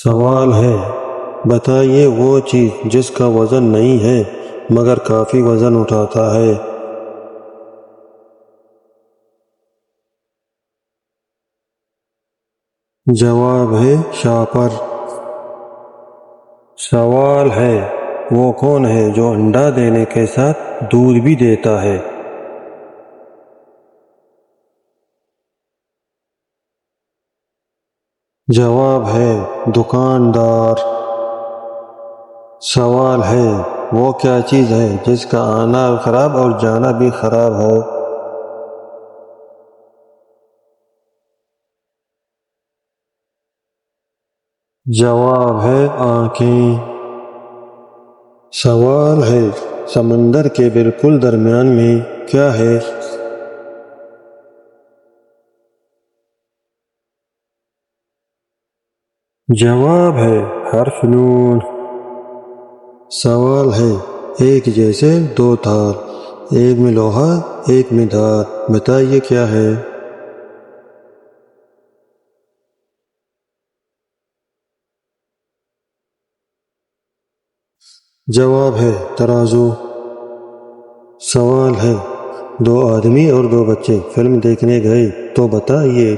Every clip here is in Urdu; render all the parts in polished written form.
سوال ہے، بتائیے وہ چیز جس کا وزن نہیں ہے مگر کافی وزن اٹھاتا ہے۔ جواب ہے شاپر۔ سوال ہے، وہ کون ہے جو انڈا دینے کے ساتھ دودھ بھی دیتا ہے؟ جواب ہے دکاندار۔ سوال ہے، وہ کیا چیز ہے جس کا آنا خراب اور جانا بھی خراب ہو؟ جواب ہے آنکھیں۔ سوال ہے، سمندر کے بالکل درمیان میں کیا ہے؟ جواب ہے حرف نون۔ سوال ہے، ایک جیسے دو تار، ایک میں لوہا ایک میں دھار، بتائیے کیا ہے؟ جواب ہے ترازو۔ سوال ہے، دو آدمی اور دو بچے فلم دیکھنے گئے تو بتائیے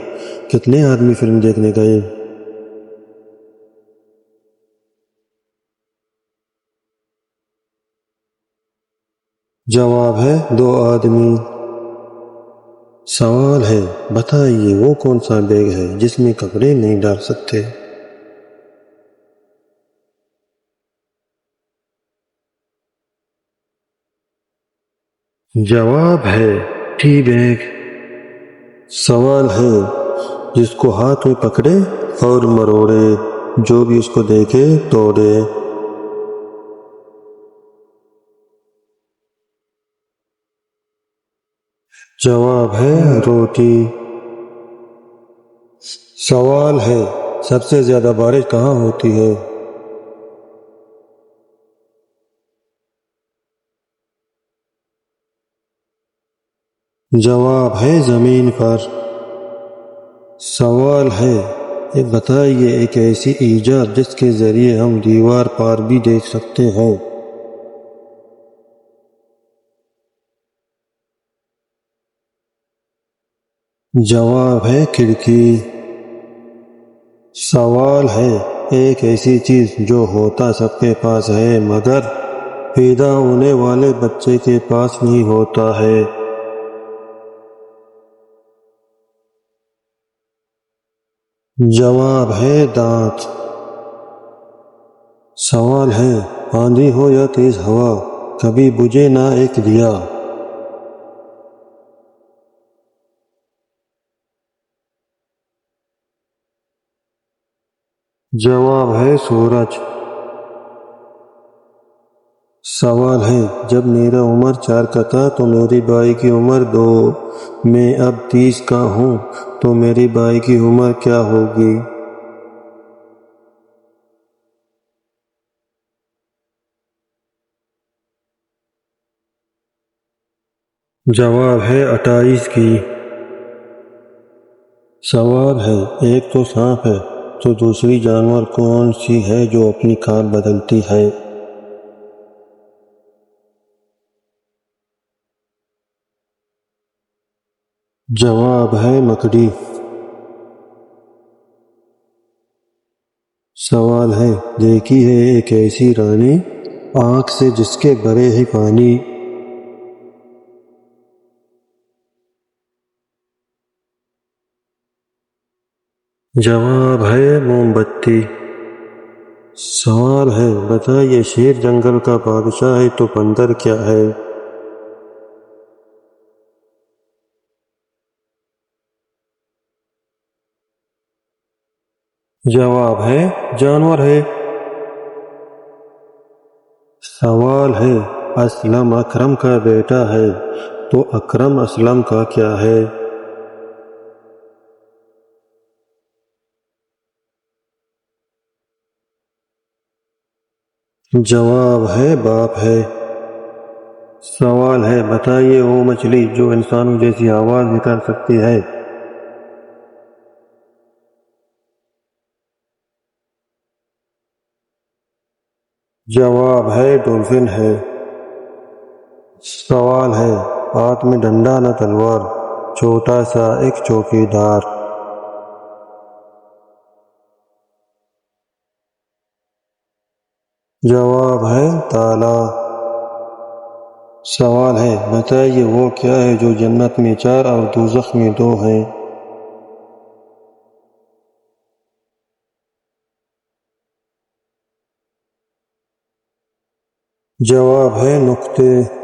کتنے آدمی فلم دیکھنے گئے؟ جواب ہے دو آدمی۔ سوال ہے، بتائیے وہ کون سا بیگ ہے جس میں کپڑے نہیں ڈال سکتے؟ جواب ہے ٹی بیگ۔ سوال ہے، جس کو ہاتھ میں پکڑے اور مروڑے، جو بھی اس کو دیکھے توڑے۔ جواب ہے روٹی۔ سوال ہے، سب سے زیادہ بارش کہاں ہوتی ہے؟ جواب ہے زمین پر۔ سوال ہے، بتائیے ایک ایسی ایجاد جس کے ذریعے ہم دیوار پار بھی دیکھ سکتے ہیں۔ جواب ہے کھڑکی۔ سوال ہے، ایک ایسی چیز جو ہوتا سب کے پاس ہے مگر پیدا ہونے والے بچے کے پاس نہیں ہوتا ہے۔ جواب ہے دانت۔ سوال ہے، آندھی ہو یا تیز ہوا کبھی بجھے نہ ایک دیا۔ جواب ہے سورج۔ سوال ہے، جب میرا عمر 4 کا تھا تو میری بائی کی عمر 2، میں اب 30 کا ہوں تو میری بائی کی عمر کیا ہوگی؟ جواب ہے 28 کی۔ سوال ہے، ایک تو سانپ ہے تو دوسری جانور کون سی ہے جو اپنی کھال بدلتی ہے؟ جواب ہے مکڑی۔ سوال ہے، دیکھی ہے ایک ایسی رانی آنکھ سے جس کے بھرے ہی پانی۔ جواب ہے موم بتی۔ سوال ہے، بتائیے شیر جنگل کا بادشاہ ہے تو بندر کیا ہے؟ جواب ہے جانور ہے۔ سوال ہے، اسلم اکرم کا بیٹا ہے تو اکرم اسلم کا کیا ہے؟ جواب ہے باپ ہے۔ سوال ہے، بتائیے وہ مچھلی جو انسانوں جیسی آواز نکال سکتی ہے؟ جواب ہے ڈولفن ہے۔ سوال ہے، ہاتھ میں ڈنڈا نہ تلوار، چھوٹا سا ایک چوکیدار۔ جواب ہے تالا۔ سوال ہے، بتائیے وہ کیا ہے جو جنت میں 4 اور دوزخ میں 2 ہے؟ جواب ہے نقطے۔